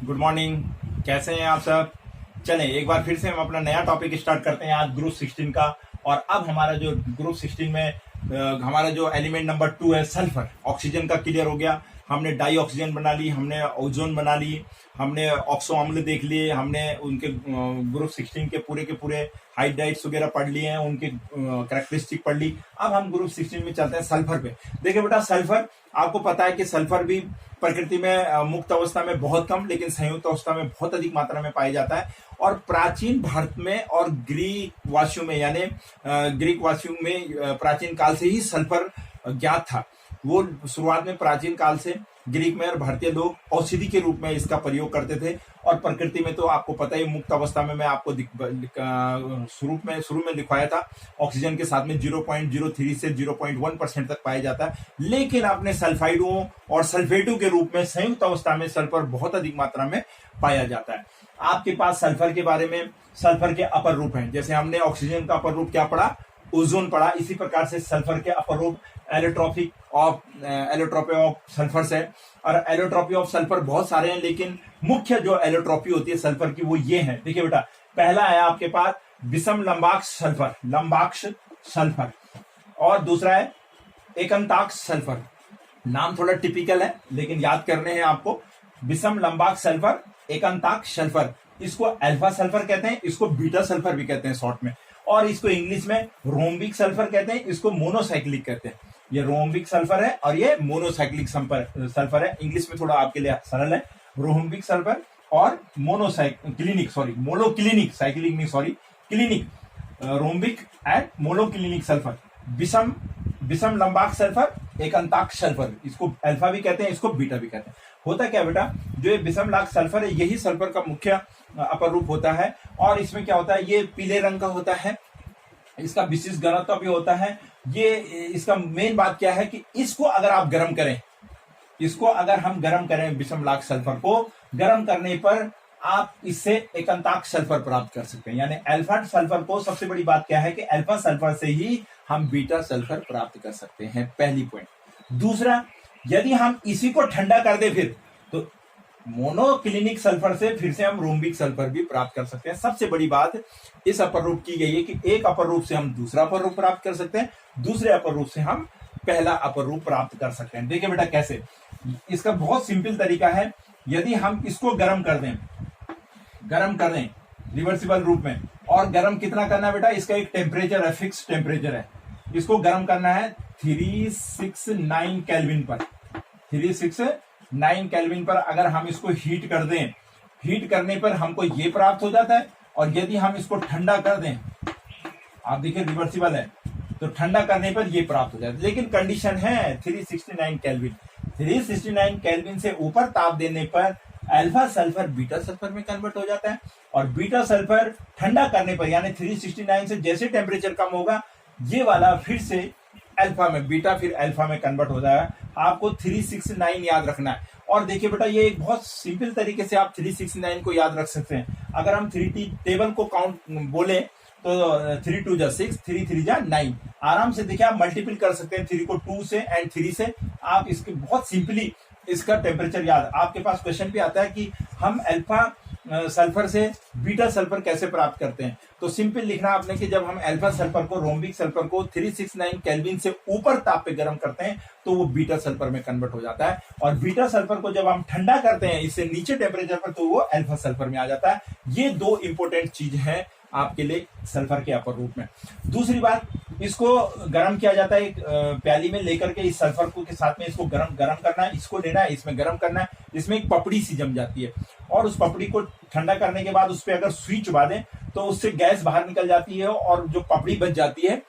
Good morning. कैसे हैं आप सब? चलें एक बार फिर से हम अपना नया टॉपिक स्टार्ट करते हैं आज ग्रुप 16 का। और अब हमारा जो ग्रुप 16 में हमारा जो एलिमेंट नंबर 2 है सल्फर, ऑक्सीजन का क्लियर हो गया। हमने डाई ऑक्सीजन बना ली, हमने ओजोन बना ली, हमने ऑक्सो अम्ल देख लिए, हमने उनके ग्रुप 16 के पूरे हाइड्राइड्स वगैरह पढ़ लिए हैं, उनके कैरेक्टरिस्टिक पढ़ ली। अब हम ग्रुप 16 में चलते हैं सल्फर पे। देखिए बेटा, सल्फर आपको पता है कि सल्फर भी प्रकृति में मुक्त अवस्था में बहुत कम लेकिन संयुक्त अवस्था में बहुत अधिक मात्रा में पाया जाता है। और प्राचीन भारत में और ग्रीक वासियों में यानी ग्रीक वासियों में प्राचीन काल से ही सल्फर ज्ञात था। वो शुरुआत में प्राचीन काल से ग्रीक में और भारतीय लोग औषधि के रूप में इसका प्रयोग करते थे। और प्रकृति में तो आपको पता ही, मुक्त अवस्था में मैं आपको शुरू में लिखवाया था, ऑक्सीजन के साथ में 0.03 से 0.1% तक पाया जाता है। लेकिन अपने सल्फाइडों और सल्फेटों के रूप में संयुक्त अवस्था में सल्फर बहुत अधिक मात्रा में पाया जाता है। आपके पास सल्फर के बारे में सल्फर के अपर रूप हैं। जैसे हमने ऑक्सीजन का अपर रूप क्या पढ़ा, ओजोन पढ़ा। इसी प्रकार से सल्फर के अपर रूप एलोट्रोपी ऑफ सल्फर है। और एलोट्रोपी ऑफ सल्फर बहुत सारे हैं, लेकिन मुख्य जो एलोट्रोपी होती है सल्फर की वो ये है। देखिए बेटा, पहला है आपके पास विषम लंबाक्ष सल्फर, लंबाक्ष सल्फर। और दूसरा है एकांताक्ष सल्फर। नाम थोड़ा टिपिकल है लेकिन याद करने हैं आपको। विषम लंबाक्ष सल्फर, एकांताक्ष सल्फर, इसको अल्फा सल्फर कहते हैं, इसको बीटा सल्फर भी कहते हैं शॉर्ट में। और इसको इंग्लिश में रोम्बिक सल्फर कहते हैं, इसको मोनोसाइक्लिक कहते हैं। ये रोम्बिक सल्फर है और ये मोनोसाइक्लिक सल्फर है। इंग्लिश में थोड़ा आपके लिए सरल है, रोम्बिक सल्फर और monoclinic, clinic, rhombic and monoclinic sulphur. विषम लंबाक्ष सल्फर, एकांताक्ष सल्फर, इसको अल्फा भी कहते हैं, इसको बीटा भी कहते हैं। होता क्या बेटा, जो ये विषम लंबाक्ष सल्फर है यही सल्फर का मुख्य अपर रूप होता है। और इसमें क्या होता है, ये पीले रंग का होता है, इसका विशिष्ट घनत्व भी होता है। ये इसका मेन बात क्या है कि इसको अगर आप गर्म करें, हम गर्म करें विषम लंबाक्ष सल्फर को, गर्म करने पर आप इससे एकांताक्ष सल्फर प्राप्त कर सकते हैं। यानी अल्फा सल्फर को, सबसे बड़ी बात क्या है कि अल्फा सल्फर से ही हम बीटा सल्फर प्राप्त कर सकते हैं, पहली पॉइंट। दूसरा, यदि हम इसी को ठंडा कर दे फिर तो मोनोक्लिनिक सल्फर से फिर से हम रोम्बिक सल्फर भी प्राप्त कर सकते हैं। सबसे बड़ी बात इस अपर रूप की गई है कि एक अपर रूप से हम दूसरा अपर रूप प्राप्त कर सकते हैं, दूसरे अपर रूप से हम पहला अपर रूप प्राप्त कर सकते हैं। देखिए बेटा कैसे, इसका बहुत सिंपल तरीका है। यदि हम इसको गर्म कर दें रिवर्सिबल रूप में, और गर्म कितना करना है बेटा, इसका एक टेम्परेचर है, फिक्स टेम्परेचर है। इसको गर्म करना है 369 केल्विन पर। 369 केल्विन पर अगर हम इसको हीट कर दें, हीट करने पर हमको ये प्राप्त हो जाता है। और यदि हम इसको ठंडा कर दें, आप देखिए रिवर्सिबल है, तो ठंडा करने पर ये प्राप्त हो जाता है। लेकिन कंडीशन है 369 केल्विन। 369 केल्विन से ऊपर ताप देने पर अल्फा सल्फर बीटा सल्फर में कन्वर्ट हो जाता है। और बीटा सल्फर ठंडा करने पर यानी 369 से जैसे टेम्परेचर कम होगा, ये वाला फिर से अल्फा में, बीटा फिर अल्फा में कन्वर्ट हो जाएगा। आपको 369 याद रखना है। और देखिए बेटा, ये एक बहुत सिंपल तरीके से आप 369 को याद रख सकते हैं। अगर हम 3 टेबल को काउंट बोले तो 3 2 जा 6, 3 3 जा 9, आराम से देखिए आप मल्टीपल कर सकते हैं 3 को 2 से एंड 3 से। आप इसके बहुत सिंपली इसका टेम्परेचर याद, आपके पास क्वेश्चन भी आता है कि हम अल्फा सल्फर से बीटा सल्फर कैसे प्राप्त करते हैं। तो सिंपल लिखना आपने कि जब हम अल्फा सल्फर को, रोम्बिक सल्फर को 369 केल्विन से ऊपर ताप पे गर्म करते हैं तो वो बीटा सल्फर में कन्वर्ट हो जाता है। और बीटा सल्फर को जब हम ठंडा करते हैं इससे नीचे टेम्परेचर पर, तो वो अल्फा सल्फर में आ जाता है। ये दो इंपॉर्टेंट चीज है आपके लिए सल्फर के अपर रूप में। दूसरी बात, इसको गर्म किया जाता है एक प्याली में लेकर के, इस सल्फर को के साथ में इसको गर्म करना है, इसको लेना है, इसमें गर्म करना है। इसमें एक पपड़ी सी जम जाती है और उस पपड़ी को ठंडा करने के बाद उस पर अगर सुई चुबा दें तो उससे गैस बाहर निकल जाती है। और जो पपड़ी बच जाती है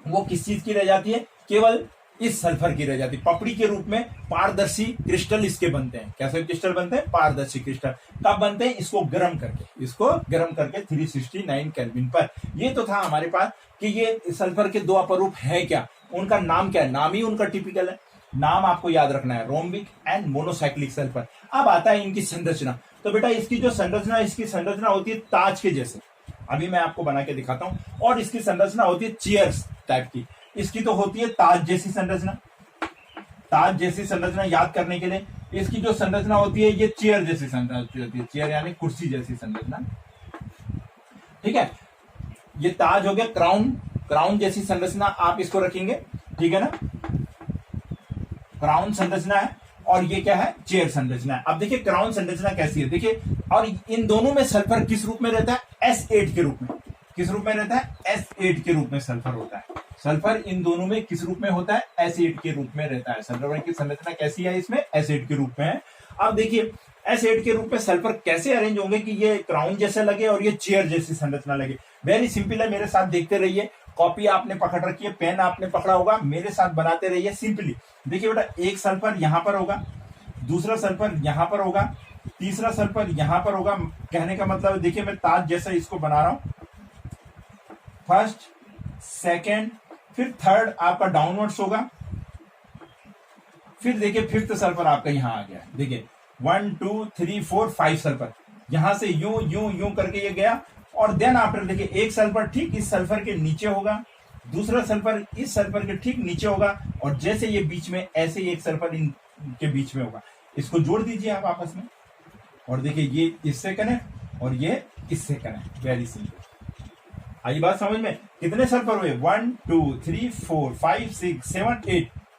वो किस चीज की रह जाती है, केवल इस सल्फर की रह जाती है। पपड़ी के रूप में पारदर्शी क्रिस्टल इसके बनते हैं। कैसे क्रिस्टल बनते हैं? पारदर्शी क्रिस्टल। कब बनते हैं? इसको गर्म करके 369 केल्विन पर। ये तो था हमारे पास कि ये सल्फर के दो अपर रूप है क्या, उनका नाम क्या है। नाम ही उनका टिपिकल है, नाम आपको याद रखना है, रोम्बिक एंड मोनोसाइक्लिक सल्फर। अब आता है इनकी संरचना। तो बेटा इसकी जो संरचना, इसकी संरचना होती है ताज के जैसे। अभी मैं आपको बना के दिखाता हूं। और इसकी संरचना होती है चेयर्स टाइप की। इसकी तो होती है ताज जैसी संरचना। ताज जैसी संरचना याद करने के लिए इसकी जो संरचना होती है ये चेयर जैसी संरचना होती है, चेयर यानी कुर्सी जैसी संरचना। ठीक है, ये ताज हो गया, क्राउन, क्राउन जैसी संरचना आप इसको रखेंगे, ठीक है ना, क्राउन संरचना है। और ये क्या है, चेयर संरचना है। अब देखिए क्राउन संरचना कैसी है, देखिए, और इन दोनों में सल्फर किस रूप में रहता है, S8 के रूप में। किस रूप में रहता है, S8 के रूप में सल्फर होता है। सल्फर इन दोनों में किस रूप में होता है, S8 के रूप में रहता है। सल्फर की संरचना कैसी है, इसमें S8 के रूप में है। अब देखिए S8 के रूप में सल्फर कैसे अरेंज होंगे कि ये क्राउन जैसे लगे और ये चेयर जैसी संरचना लगे। वेरी सिंपल है, मेरे साथ देखते रहिए। कॉपी आपने पकड़ रखी है, पेन आपने पकड़ा होगा, मेरे साथ बनाते रहिए सिंपली। देखिए बेटा, एक सल्फर यहां पर होगा, दूसरा सल्फर यहां पर होगा, तीसरा सल्फर यहां पर होगा। कहने का मतलब है, देखिए मैं ताज जैसा इसको बना रहा हूं, फर्स्ट, सेकेंड, फिर थर्ड आपका डाउनवर्ड्स होगा। फिर देखिए फिफ्थ सल्फर आपका यहां आ गया, देखिए 1 2 3 4 5 सल्फर यहां से यूं यूं यूं करके ये गया। और देन आफ्टर देखिए एक सल्फर ठीक इस सल्फर के नीचे होगा, दूसरा सल्फर इस सल्फर के ठीक नीचे होगा, और जैसे ये बीच में ऐसे ही एक सल्फर इनके बीच में होगा। इसको जोड़ दीजिए आप आपस में, और देखिए ये इससे कनेक्ट और ये इससे कनेक्ट। वेरी सिंपल, आई बात समझ में। कितने सल्फर हुए, 1 2 3 4 5 6 7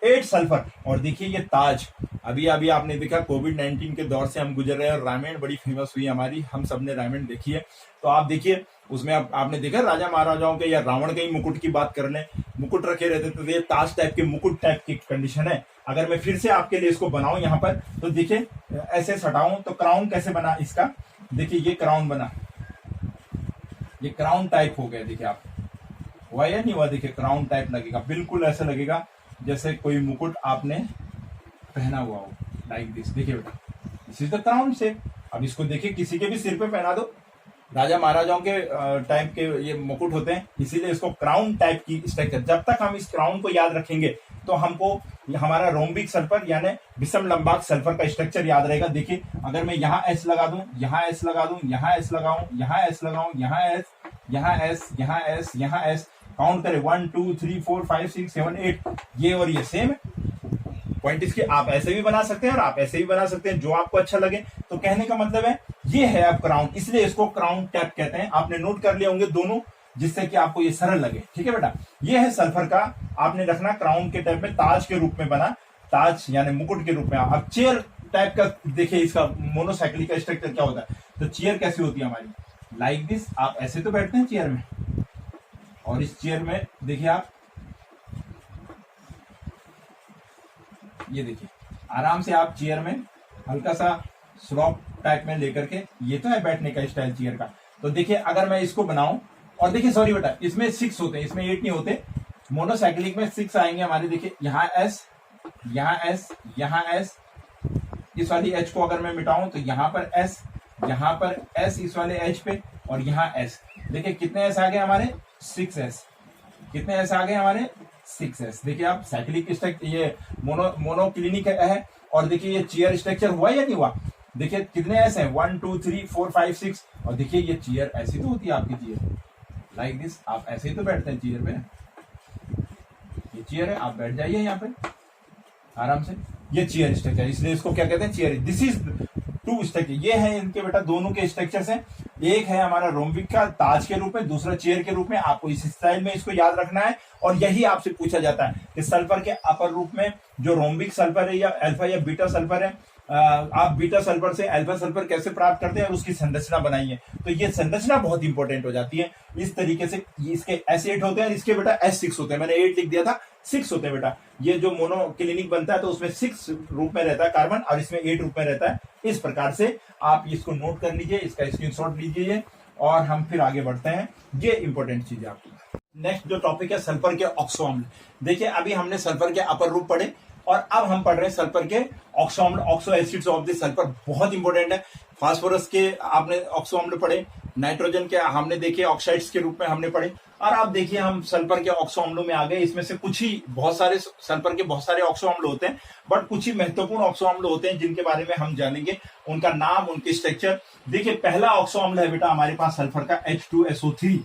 8 सल्फर। और देखिए ये ताज, अभी अभी आपने देखा कोविड-19 के दौर से हम गुजर रहे हैं, और रामायण बड़ी फेमस हुई हमारी, हम सबने रामायण देखी है। तो आप देखिए उसमें आपने देखा राजा महाराजाओं के या रावण के ही मुकुट की बात कर लें, मुकुट रखे रहते थे, तो ये ताज टाइप के मुकुट टाइप की कंडीशन है। अगर मैं फिर से आपके लिए इसको बनाऊं यहाँ पर, तो देखिए ऐसे सटाऊं तो क्राउन कैसे बना इसका, देखिए ये क्राउन बना, ये क्राउन टाइप हो गया। देखिए आप, हुआ या नहीं हुआ, देखिए क्राउन टाइप लगेगा, बिल्कुल ऐसा लगेगा जैसे कोई मुकुट आपने पहना हुआ हो, लाइक दिस। देखिए बेटा, this is the crown shape. अब इसको देखिए किसी के भी सिर पे पहना दो, राजा महाराजाओं के टाइप के ये मुकुट होते हैं, इसीलिए इसको क्राउन टाइप की स्ट्रक्चर। जब तक हम इस क्राउन को याद रखेंगे तो हमको हमारा रोम्बिक सल्फर यानी विषम लंबाक सल्फर का स्ट्रक्चर याद रहेगा। देखिए अगर मैं यहाँ एस लगा दूं, यहाँ एस लगा दूं, यहाँ एस लगाऊं, यहाँ एस लगाऊं, यहाँ एस, यहाँ एस, यहाँ एस, यहाँ एस, काउंट करें 1 2 3 4 5 6 7 8, ये और ये सेम है। पॉइंट इसके आप ऐसे भी बना सकते हैं और आप ऐसे भी बना सकते हैं, जो आपको अच्छा लगे। तो कहने का मतलब है ये है अब क्राउन, इसलिए इसको क्राउन टैप कहते हैं। आपने नोट कर लिए होंगे दोनों, जिससे कि आपको ये सरल लगे। ठीक है बेटा, ये है सल्फर का, आपने रखना क्राउन के टाइप में, ताज के रूप में बना, ताज यानी मुकुट के रूप में। अब चेयर टाइप का देखिए, इसका मोनोसाइक्लिक का स्ट्रक्चर क्या होता है। तो चेयर कैसी होती है हमारी, लाइक दिस। आप ऐसे तो बैठते हैं चेयर में, और इस चेयर में देखिए आप, ये देखिए आराम से आप चेयर में हल्का सा स्लॉप टाइप में लेकर के, ये तो है बैठने का स्टाइल चेयर का। तो देखिए अगर मैं इसको बनाऊं, और देखिए सॉरी बेटा, इसमें 6 होते हैं, इसमें 8 नहीं होते। मोनोसाइक्लिक में 6 आएंगे हमारे। देखिए यहाँ एस, यहाँ एस, यहाँ एस, इस वाली एच को अगर मैं मिटाऊं तो यहाँ पर एस, यहाँ पर एस इस वाले एच पे, और यहाँ एस। देखिए कितने एस आ गए हमारे, 6s। कितने एस आ गए हमारे, 6s। देखिए आप साइक्लिक स्ट्रक्चर, ये मोनोक्लिनिक है। और देखिए ये चेयर स्ट्रक्चर हुआ या नहीं हुआ, देखिए कितने एस हैं, 1 2 3 4 5 6। और देखिए ये चेयर ऐसी तो होती है आपकी चेयर, लाइक दिस। आप ऐसे ही तो बैठते हैं चेयर पे, ये चेयर है, आप बैठ जाइए यहाँ पे आराम से। ये चेयर स्ट्रक्चर, इसलिए इसको क्या कहते हैं, चेयर। दिस इज 2 स्ट्रक्चर, ये है इनके बेटा दोनों के स्ट्रक्चर्स हैं। एक है हमारा रोम्बिक का ताज के रूप में, दूसरा चेयर के रूप में। आपको इस स्टाइल में इसको याद रखना है। और यही आपसे पूछा जाता है कि सल्फर के अपर रूप में जो रोम्बिक सल्फर है, या अल्फा या बीटा सल्फर है, आप बीटा सल्फर से अल्फा सल्फर कैसे प्राप्त करते हैं, और उसकी संरचना बनाइए। तो ये संरचना बहुत इंपॉर्टेंट हो जाती है। इस तरीके से इसके S8 होते हैं, इसके बेटा S6 होते हैं। मैंने 8 लिख दिया था, 6 होते हैं बेटा। ये जो मोनोक्लिनिक बनता है तो उसमें 6 रूप में रहता है कार्बन, और इसमें 8 रूप में रहता है। इस प्रकार से आप इसको नोट कर लीजिए, इसका स्क्रीनशॉट लीजिए, और हम फिर आगे बढ़ते हैं। ये इंपॉर्टेंट चीज है आपकी। नेक्स्ट जो टॉपिक है सल्फर के ऑक्सो अम्ल। देखिए अभी हमने सल्फर के अपर रूप पढ़े, और अब हम पढ़ रहे हैं सल्फर के ऑक्सो अम्ल, oxo acids of the sulphur. बहुत इंपॉर्टेंट है। फास्फोरस के आपने ऑक्सो अम्ल पढ़े, नाइट्रोजन के हमने देखे ऑक्साइड्स के रूप में हमने पढ़े, और आप देखिए हम सल्फर के ऑक्सो अम्लों में आ गए। इसमें से कुछ ही, बहुत सारे सल्फर के बहुत सारे ऑक्सो अम्ल होते हैं, बट कुछ ही महत्वपूर्ण ऑक्सो अम्ल होते हैं जिनके बारे में हम जानेंगे, उनका नाम, उनकी स्ट्रक्चर। देखिए पहला ऑक्सो अम्ल है बेटा हमारे पास सल्फर का H2SO3,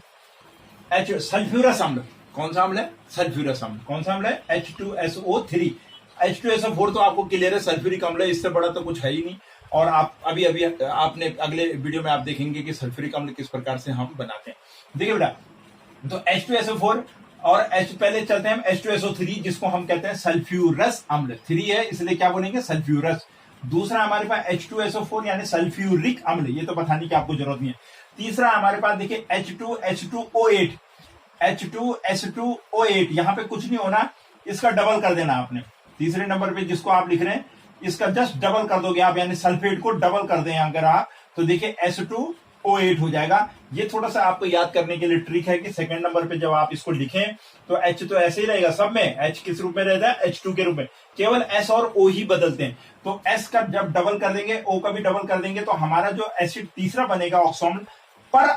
सल्फ्यूरस अम्ल। कौन सा अम्ल है, सल्फ्यूरस अम्ल। कौन सा अम्ल है, H2SO3। H2SO4 तो आपको क्लियर है, सल्फ्यूरिक अम्ल है, इससे बड़ा तो कुछ है ही नहीं। और आप अभी अभी आपने अगले वीडियो में आप देखेंगे कि सल्फ्यूरिक अम्ल किस प्रकार से हम बनाते हैं। देखिए बेटा, तो H2SO4 और पहले चलते हैं H2SO3 जिसको हम कहते हैं सल्फ्यूरस अम्ल। 3 है इसलिए क्या बोलेंगे, सल्फ्यूरस। दूसरा हमारे पास H2SO4 यानी सल्फ्यूरिक अम्ल, ये तो बताने की आपको जरूरत नहीं है। तीसरा हमारे पास देखिए H2H2O8, H2H2O8, यहां पे कुछ नहीं होना, इसका डबल कर देना आपने। तीसरे नंबर पे जिसको आप लिख रहे हैं इसका जस्ट डबल कर दोगे आप, यानी सल्फेट को डबल कर दें अगर आप, तो देखिए H2O8 हो जाएगा। ये थोड़ा सा आपको याद करने के लिए ट्रिक है कि सेकंड नंबर पे जब आप इसको लिखें तो H तो ऐसे ही रहेगा सब में, H किस रूप में रहता है, H2 के रूप में, केवल S और O ही बदलते हैं। तो S का जब डबल कर देंगे, O का भी डबल कर देंगे, तो हमारा जो एसिड तीसरा बनेगा ऑक्सोअम्ल पर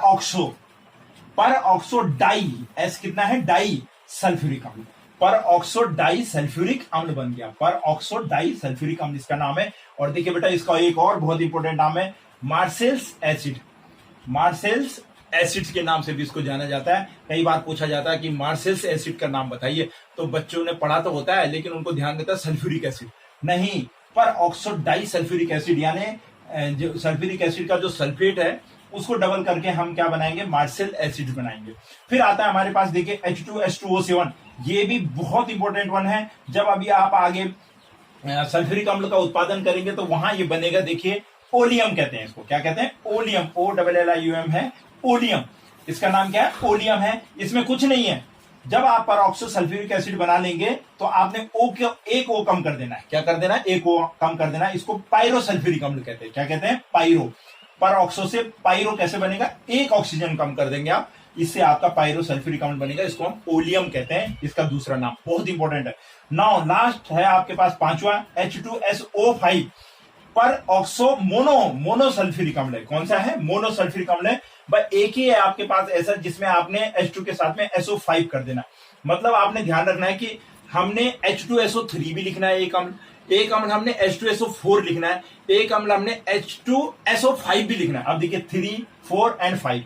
ऑक्सो डाई, S कितना है, डाई सल्फ्यूरिक अम्ल, पर ऑक्सो डाई सल्फ्यूरिक अम्ल बन गया, पर ऑक्सो डाई सल्फ्यूरिक अम्ल इसका नाम है। और देखिए बेटा, इसका एक और बहुत इंपॉर्टेंट नाम है मार्सेल्स एसिड। मार्सेल्स एसिड के नाम से भी इसको जाना जाता है। कई बार पूछा जाता है कि मार्सेल्स एसिड का नाम बताइए, तो बच्चों ने पढ़ा तो होता है लेकिन उनको ध्यान देता है सल्फ्यूरिक एसिड नहीं, पर ऑक्सो डाई सल्फ्यूरिक एसिड, यानी जो सल्फ्यूरिक एसिड का जो सल्फेट है उसको डबल करके हम क्या बनाएंगे, मार्सेल एसिड बनाएंगे। फिर आता है हमारे पास देखिए H2H2O7, ये भी बहुत इंपॉर्टेंट वन है। जब अभी आप आगे सल्फ्यूरिक अम्ल का उत्पादन करेंगे तो वहां ये बनेगा, देखिए ओलियम कहते हैं इसको, क्या कहते हैं, ओलियम, OLLIUM है, ओलियम। इसका नाम क्या है, ओलियम है। इसमें कुछ नहीं है, जब आप परऑक्सो सल्फ्यूरिक एसिड बना लेंगे तो आपने एक ओ कम कर देना है। क्या कर देना है, एक ओ कम कर देना है। इसको पायरो सल्फ्यूरिक अम्ल कहते हैं। क्या कहते हैं, पायरो। पर ऑक्सो से पायरो कैसे बनेगा, एक ऑक्सीजन कम कर देंगे आप, इससे आपका पायरो सल्फ्यूरिक अम्ल बनेगा, इसको हम ओलियम कहते हैं, इसका दूसरा नाम बहुत इंपॉर्टेंट है। नाउ लास्ट है आपके पास पांचवा H2SO5, पर ऑक्सो मोनो सल्फ्यूरिक अम्ल है। कौन सा है, मोनो सल्फ्यूरिक अम्ल है। बस एक ही है आपके पास ऐसा जिसमें आपने H2 के साथ में SO5 कर देना। मतलब आपने ध्यान रखना है कि हमने H2SO3 भी लिखना है, एक अम्ल हमने H2SO4 लिखना है, एक अम्ल हमने H2SO5 भी लिखना है। अब देखिए 3, 4 एंड 5,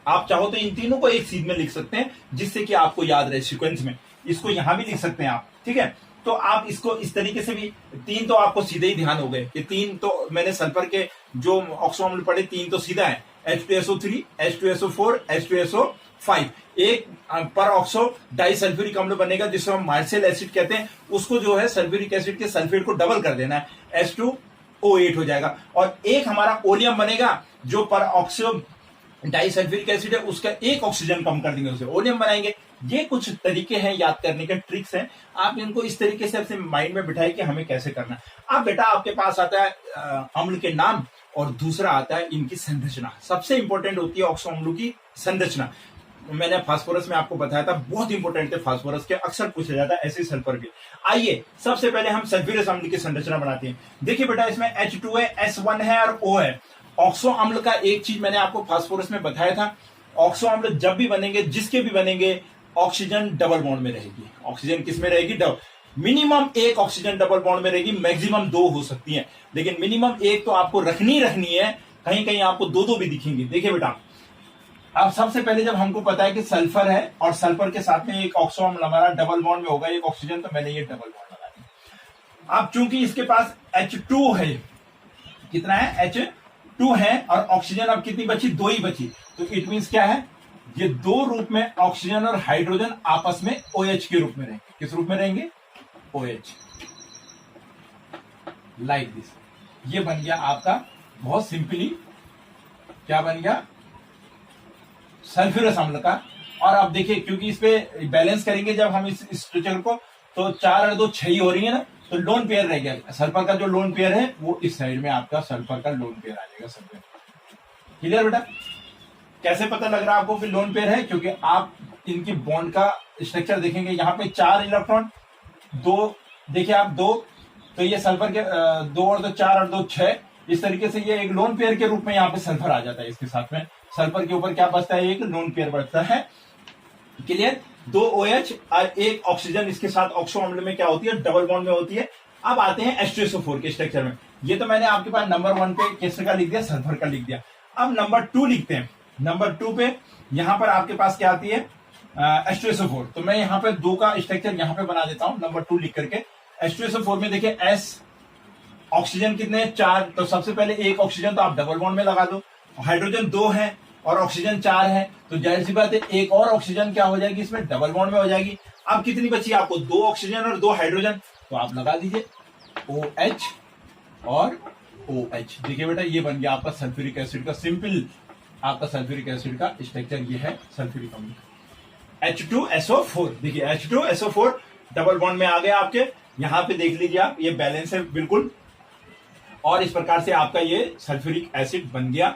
आप चाहो तो इन तीनों को एक सीध में लिख सकते हैं जिससे कि आपको याद रहे सीक्वेंस में। इसको यहां भी लिख सकते हैं आप, ठीक है। तो आप इसको इस तरीके से भी, तीन तो आपको सीधे ही ध्यान हो गए कि तीन तो मैंने सल्फर के जो ऑक्सो अम्ल पढ़े तीन तो सीधा है, H2SO3, H2SO4, H2SO5। एक पर ऑक्सो डाई सल्फ्यूरिक अम्ल बनेगा जिसको हम मार्सेल एसिड कहते हैं, उसको जो है सल्फ्यूरिक एसिड के सल्फेट को डबल कर देना है, H2O8 हो जाएगा। और एक हमारा ओलियम बनेगा जो पर ऑक्सो डाई सल्फ्यूरिक एसिड है, उसका एक ऑक्सीजन कम कर देंगे, उसे ओलियम बनाएंगे। ये कुछ तरीके हैं याद करने के, ट्रिक्स हैं, आप इनको इस तरीके से अपने माइंड में बिठाइए कि हमें कैसे करना है। अब बेटा आपके पास आता है अम्ल के नाम और दूसरा आता है इनकी संरचना। सबसे इंपॉर्टेंट होती है ऑक्सो अम्लों की संरचना। मैंने फास्फोरस में आपको बताया था, बहुत इंपॉर्टेंट थे फास्फोरस के, अक्सर पूछा जाता है, ऐसे सल्फर के। आइए सबसे पहले हम सल्फ्यूरस अम्ल की संरचना बनाते हैं। देखिए बेटा, इसमें H2 है, S1 है और O है। ऑक्सो अम्ल का एक चीज मैंने आपको फास्फोरस में बताया था, ऑक्सो अम्ल जब भी बनेंगे, जिसके भी बनेंगे, ऑक्सीजन डबल बॉन्ड में रहेगी। ऑक्सीजन किस में रहेगी, डबल। मिनिमम एक ऑक्सीजन डबल बॉन्ड में रहेगी, मैक्सिमम 2 हो सकती है, लेकिन मिनिमम एक तो आपको रखनी है। कहीं कहीं आपको 2 भी दिखेंगे। देखिए बेटा, अब सबसे पहले जब हमको पता है कि सल्फर है और सल्फर के साथ में एक ऑक्सो अम्ल हमारा डबल बॉन्ड में होगा, एक ऑक्सीजन, तो मैंने ये डबल बॉन्ड लगा दिया। अब चूंकि इसके पास H2 है, कितना है, H2 है, और ऑक्सीजन अब कितनी बची, 2 ही बची, तो इट मींस क्या है, ये 2 रूप में ऑक्सीजन और हाइड्रोजन आपस में OH के रूप में रहेंगे। किस रूप में रहेंगे, OH, लाइक दिस। ये बन गया आपका बहुत सिंपली, क्या बन गया, सल्फ्यूरस अम्ल का। और अब देखिए, क्योंकि इस पे बैलेंस करेंगे जब हम इस स्ट्रक्चर को, तो 4 और 2 6 ही हो रही है ना, तो लोन पेयर रह गया। सल्फर का जो लोन पेयर है वो इस साइड में आपका सल्फर का लोन पेयर आ जाएगा। सल्फर क्लियर बेटा, कैसे पता लग रहा है आपको कि लोन पेयर है, क्योंकि आप इनकी बॉन्ड का स्ट्रक्चर देखेंगे, यहाँ पे 4 इलेक्ट्रॉन, 2 देखिए आप 2, तो ये सल्फर के 2 और 2 4 और 2 6, इस तरीके से ये एक लोन पेयर के रूप में यहाँ पे सल्फर आ जाता है। इसके साथ में सल्फर के ऊपर क्या बचता है, एक लोन पेयर बचता है। क्लियर, 2 OH और एक ऑक्सीजन इसके साथ ऑक्सो अम्ल में क्या होती है, डबल बॉन्ड में होती है। अब आते हैं H2SO4 के स्ट्रक्चर में। ये तो मैंने आपके पास नंबर 1 पे किस का लिख दिया, सल्फर का लिख दिया। अब नंबर 2 लिखते हैं। नंबर 2 पे यहां पर आपके पास क्या आती है, H2SO4। तो मैं यहाँ पे 2 का स्ट्रक्चर यहाँ पे बना देता हूं, नंबर 2 लिख करके। H2SO4 में देखिए S ऑक्सीजन कितने हैं? 4। तो सबसे पहले एक ऑक्सीजन तो आप डबल बॉन्ड में लगा दो, हाइड्रोजन 2 है और ऑक्सीजन 4 है, तो जाहिर सी बात है एक और ऑक्सीजन क्या हो जाएगी इसमें? डबल बॉन्ड में हो जाएगी। अब कितनी बची आपको? 2 ऑक्सीजन और 2 हाइड्रोजन, तो आप लगा दीजिए OH और OH। देखिए बेटा ये बन गया आपका सल्फ्यूरिक एसिड का सिंपल, आपका सल्फ्यूरिक एसिड का स्ट्रक्चर ये है सल्फ्यूरिक अम्ल का H2SO4। देखिए H2SO4 डबल बॉन्ड में आ गया आपके, यहां पे देख लीजिए आप, ये बैलेंस है बिल्कुल, और इस प्रकार से आपका ये सल्फ्यूरिक एसिड बन गया।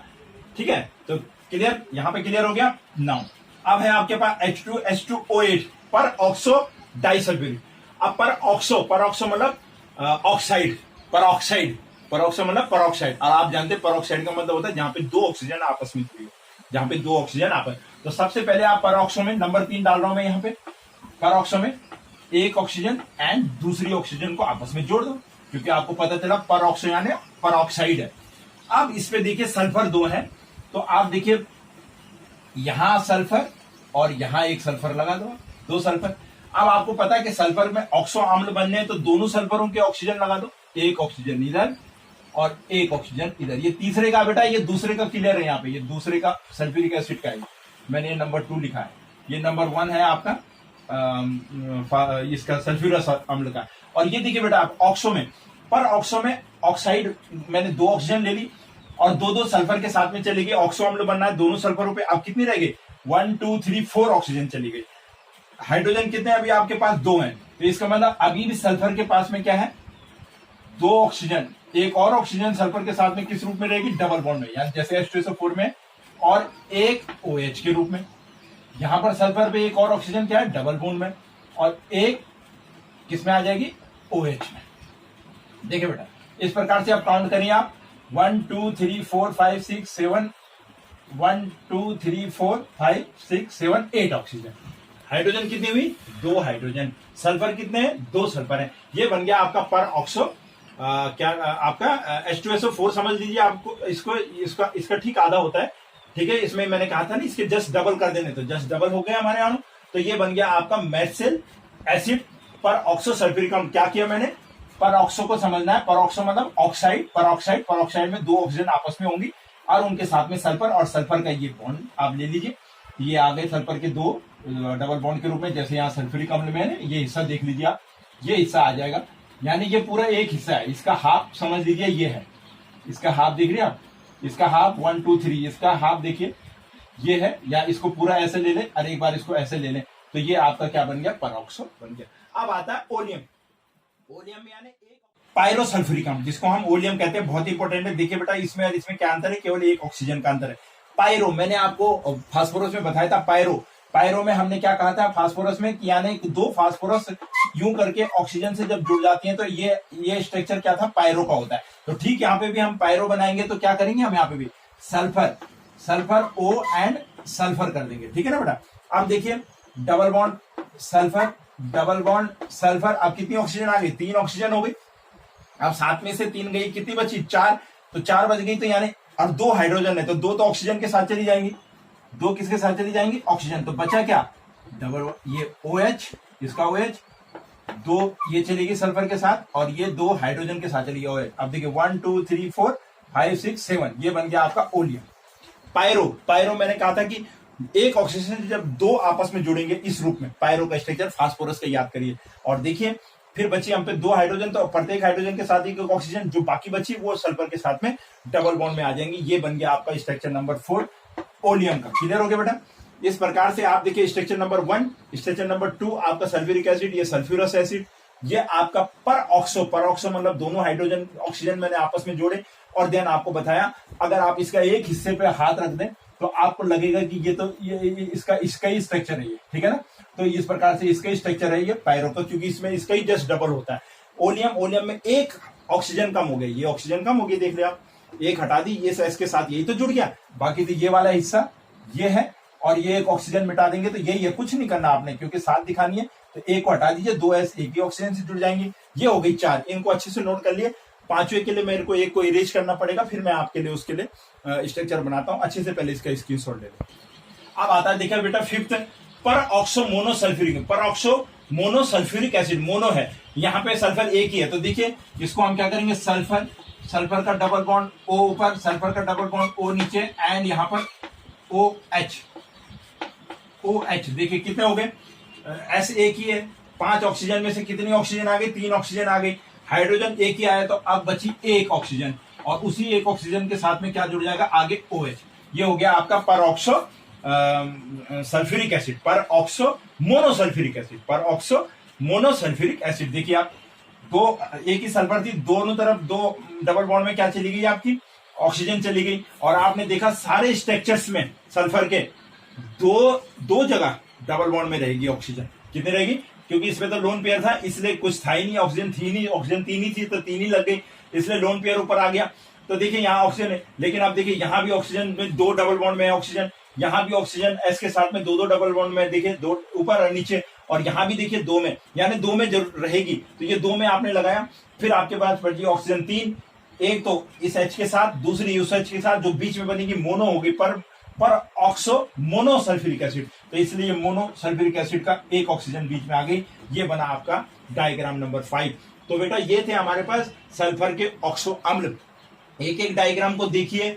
ठीक है, तो क्लियर, यहां पे क्लियर हो गया। नाउ अब है आपके पास H2H2OH पर ऑक्सो डाइसल्फ्यूरिक। अब पर ऑक्सो मतलब ऑक्साइड, पर मतलब परऑक्साइड, और आप जानते हैं परऑक्साइड का मतलब होता है जहां पे 2 ऑक्सीजन आपस में जुड़ी हो, जहां पे 2 ऑक्सीजन आपस। तो सबसे पहले आप परऑक्सो में नंबर 3 डाल रहा हूं मैं यहां पे, परऑक्सो में एक ऑक्सीजन एंड दूसरी ऑक्सीजन को आपस में जोड़ दो, क्योंकि आपको पता चला परऑक्सो यानी परऑक्साइड है। अब इस पे देखिए सल्फर 2 है, तो आप देखिए यहां सल्फर और यहां एक सल्फर लगा दो, 2 सल्फर। अब आपको पता है कि सल्फर में ऑक्सो अम्ल बनने हैं, तो दोनों सल्फरों के ऑक्सीजन लगा दो, एक ऑक्सीजन इधर और एक ऑक्सीजन इधर। ये तीसरे का बेटा, ये दूसरे का क्लियर है, यहाँ पे ये दूसरे का सल्फ्यूरिक एसिड का है, मैंने ये नंबर 2 लिखा है, ये नंबर 1 है आपका इसका सल्फ्यूरस अम्ल का। और ये देखिए बेटा आप ऑक्सो में, पर ऑक्सो में ऑक्साइड मैंने 2 ऑक्सीजन ले ली और 2-2 सल्फर के साथ में चली गई, ऑक्सो अम्ल बनना है दोनों सल्फरों पे। अब कितनी रह गई? 1 2 3 4 ऑक्सीजन चली गई। हाइड्रोजन कितने अभी आपके पास? 2 हैं, तो इसका मतलब अभी भी सल्फर के पास में क्या है? 2 ऑक्सीजन, एक और ऑक्सीजन सल्फर के साथ में किस रूप में रहेगी? डबल बॉन्ड में, यानी जैसे H2SO4 में, और एक OH के रूप में। यहां पर सल्फर पे एक और ऑक्सीजन क्या है? डबल बॉन्ड में, और एक किस में आ जाएगी? OH में। देखिए बेटा इस प्रकार से आप काउंट करिए आप 1 2 3 4 5 6 7 1 2 3 4 5 6 7 8 ऑक्सीजन। हाइड्रोजन कितनी हुई? 2 हाइड्रोजन। सल्फर कितने हैं? 2 सल्फर है। ये बन गया आपका पर ऑक्सो क्या आपका H2SO4 समझ लीजिए, आपको इसको इसका ठीक आधा होता है। ठीक है, इसमें मैंने कहा था ना इसके जस्ट डबल कर देने, तो जस्ट डबल हो गया हमारे अणु, तो ये बन गया आपका मेथाइल एसिड पर ऑक्सो सल्फ्यूरिक अम्ल। क्या किया मैंने? पर ऑक्सो को समझना है, पर ऑक्सो मतलब ऑक्साइड, पर ऑक्साइड में 2 ऑक्सीजन आपस में होंगी और उनके साथ में सल्फर, और सल्फर का ये बॉन्ड आप ले लीजिए, ये आ गए सल्फर के 2 डबल बॉन्ड के रूप में। जैसे यहाँ सल्फ्यूरिक अम्ल में है, ये हिस्सा देख लीजिए आप, ये हिस्सा आ जाएगा, यानी ये पूरा एक हिस्सा है, इसका हाफ समझ लीजिए ये है, इसका हाफ देख रहे हैं आप, इसका हाफ 1 2 3, इसका हाफ देखिए ये है, या इसको पूरा ऐसे ले लें और एक बार इसको ऐसे ले लें, तो ये आपका क्या बन गया? परऑक्सो बन गया। अब आता है ओलियम। ओलियम यानी एक पायरोसल्फ्यूरिक अम्ल, जिसको हम ओलियम कहते हैं, बहुत इंपॉर्टेंट है। देखिए बेटा इसमें और इसमें क्या अंतर है? केवल एक ऑक्सीजन का अंतर है। पायरो मैंने आपको फास्फोरस में बताया था, पायरो में हमने क्या कहा था फास्फोरस में, यानी 2 फास्फोरस यूं करके ऑक्सीजन से जब जुड़ जाती हैं तो ये स्ट्रक्चर क्या था? पायरो का होता है। तो ठीक यहाँ पे भी हम पायरो बनाएंगे तो क्या करेंगे हम? यहाँ पे भी सल्फर O एंड सल्फर कर देंगे। ठीक है ना बेटा? अब देखिए double bond sulphur, double bond sulphur, अब कितनी ऑक्सीजन आ गई? 3 ऑक्सीजन हो गई। अब 7 में से 3 गई, कितनी बची? 4, तो 4 बच गई, तो यानी और 2 हाइड्रोजन है, तो 2 तो ऑक्सीजन के साथ चली जाएंगी, 2 किसके साथ चली जाएंगी? ऑक्सीजन। तो बचा क्या? डबल, ये OH, इसका OH, 2 ये चलेगी सल्फर के साथ, और ये 2 हाइड्रोजन के साथ चलेगी OH। अब देखिए 1 2 3 4 5 6 7, ये बन गया आपका ओलियम। पायरो मैंने कहा था कि एक ऑक्सीजन जब 2 आपस में जुड़ेंगे इस रूप में, पायरो का स्ट्रक्चर फास्फोरस का याद करिए। और देखिए फिर बची हम पे 2 हाइड्रोजन, तो प्रत्येक हाइड्रोजन के साथ एक ऑक्सीजन, जो बाकी बची वो सल्फर के साथ में डबल बॉन्ड में आ जाएंगी। ये बन गया आपका स्ट्रक्चर नंबर 4 ओलियम का। क्लियर हो गया बेटा? इस प्रकार से आप देखिए स्ट्रक्चर नंबर 1, स्ट्रक्चर नंबर 2 आपका सल्फ्यूरिक एसिड, ये सल्फ्यूरस एसिड, ये आपका पर ऑक्सो मतलब दोनों हाइड्रोजन ऑक्सीजन मैंने आपस में जोड़े, और देन आपको बताया अगर आप इसका एक हिस्से पे हाथ रख दें तो आपको लगेगा कि ये तो ये इसका ही स्ट्रक्चर है ये। ठीक है ना? तो इस प्रकार से इसका ही स्ट्रक्चर है ये पायरो का, क्योंकि इसमें इसका ही जस्ट डबल होता है। ओलियम में एक ऑक्सीजन कम हो गई, ये ऑक्सीजन कम हो गई, देख रहे आप, एक हटा दी, ये इसके साथ यही तो जुड़ गया, बाकी तो ये वाला हिस्सा ये है, और ये एक ऑक्सीजन मिटा देंगे तो यही है, कुछ नहीं करना आपने, क्योंकि साथ दिखानी है, तो एक को हटा दीजिए, 2 S एक ही ऑक्सीजन से जुड़ जाएंगे। ये हो गई 4, इनको अच्छे से नोट कर लिए। 5वें के लिए मेरे को एक को इरेज करना पड़ेगा, फिर मैं आपके लिए उसके लिए स्ट्रक्चर बनाता हूं। अच्छे से पहले इसका स्क्रीनशॉट ले लो। अब आता है देखा बेटा 5th पर ऑक्सो मोनोसल्फ्यूरिक, पर ऑक्सो मोनोसल्फ्यूरिक एसिड, मोनो है, यहाँ पे सल्फर एक ही है, तो देखिए इसको हम क्या करेंगे, सल्फर, सल्फर का डबल बॉन्ड ओ ऊपर, सल्फर का डबल बॉन्ड ओ नीचे, एंड यहाँ पर ओ एच, ओ एच, देखिए कितने हो गए, एस एक ही है, 5 ऑक्सीजन में से कितनी ऑक्सीजन आ गई, 3 ऑक्सीजन आ गई, हाइड्रोजन एक ही आया, तो अब बची एक ऑक्सीजन, और उसी एक ऑक्सीजन के साथ में क्या जुड़ जाएगा आगे, OH। ये हो गया आपका peroxo sulphuric acid, peroxo monosulphuric acid, peroxo monosulphuric acid. देखिए आप, दो एक ही सल्फर थी, दोनों तरफ दो डबल बॉन्ड में क्या चली गई आपकी, ऑक्सीजन चली गई, और आपने देखा सारे स्ट्रक्चर्स में सल्फर के दो जगह डबल बॉन्ड में रहेगी ऑक्सीजन, कितनी रहेगी, क्योंकि इसमें तो लोन पेयर था, इसलिए कुछ था ही नहीं, ऑक्सीजन थी नहीं, ऑक्सीजन 3 ही थी तो 3 ही लग गई, इसलिए लोन पेयर ऊपर आ गया। तो देखिए यहाँ ऑक्सीजन है, लेकिन आप देखिए यहाँ भी ऑक्सीजन में 2 डबल बॉन्ड में है ऑक्सीजन, यहाँ भी ऑक्सीजन एस के साथ में 2 डबल बॉन्ड में, देखिए 2 ऊपर और नीचे, और यहाँ भी देखिए 2 में, यानी 2 में जरूर रहेगी, तो ये 2 में आपने लगाया, फिर आपके पास बची ऑक्सीजन 3, एक तो इस H के साथ, दूसरी उस H के साथ, जो बीच में बनेगी मोनो होगी, पर ऑक्सो मोनोसल्फ्यूरिक एसिड, तो इसलिए मोनोसल्फ्यूरिक एसिड का एक ऑक्सीजन बीच में आ गई, ये बना आपका डायग्राम नंबर 5। तो बेटा ये थे हमारे पास सल्फर के ऑक्सो अम्ल। एक एक डायग्राम को देखिए,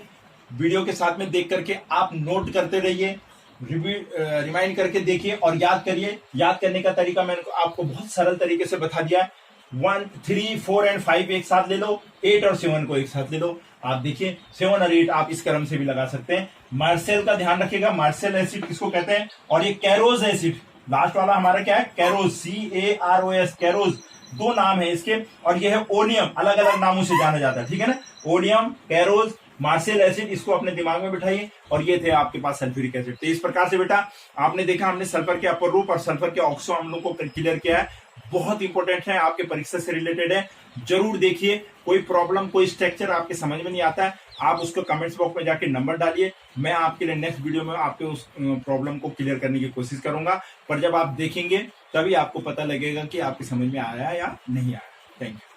वीडियो के साथ में देख करके आप नोट करते रहिए, रिमाइंड करके देखिए और याद करिए। याद करने का तरीका मैंने आपको बहुत सरल तरीके से बता दिया है। 1, 3, 4 एंड 5 एक साथ ले लो, 8 और 7 को एक साथ ले लो। आप देखिए 7 और 8 आप इस क्रम से भी लगा सकते हैं। मार्सेल का ध्यान रखिएगा, मार्सेल एसिड किसको कहते हैं, और ये कैरोज एसिड, लास्ट वाला हमारा क्या है, कैरोज, CAROS, कैरोज, 2 नाम है इसके, और ये है ओनियम, अलग अलग नामों से जाना जाता है, ठीक है ना, ओनियम, कैरोज, मार्सेल एसिड, इसको अपने दिमाग में बिठाइए। और ये थे आपके पास सल्फ्यूरिक एसिड। तो इस प्रकार से बेटा आपने देखा, हमने सल्फर के अपर रूप और सल्फर के ऑक्सो अम्लों को क्लियर किया है, बहुत इंपॉर्टेंट है, आपके परीक्षा से रिलेटेड है, जरूर देखिए। कोई प्रॉब्लम, कोई स्ट्रक्चर आपके समझ में नहीं आता है, आप उसको कमेंट्स बॉक्स में जाके नंबर डालिए, मैं आपके लिए नेक्स्ट वीडियो में आपके उस प्रॉब्लम को क्लियर करने की कोशिश करूंगा। पर जब आप देखेंगे तभी आपको पता लगेगा कि आपकी समझ में आया या नहीं आया। Thank you.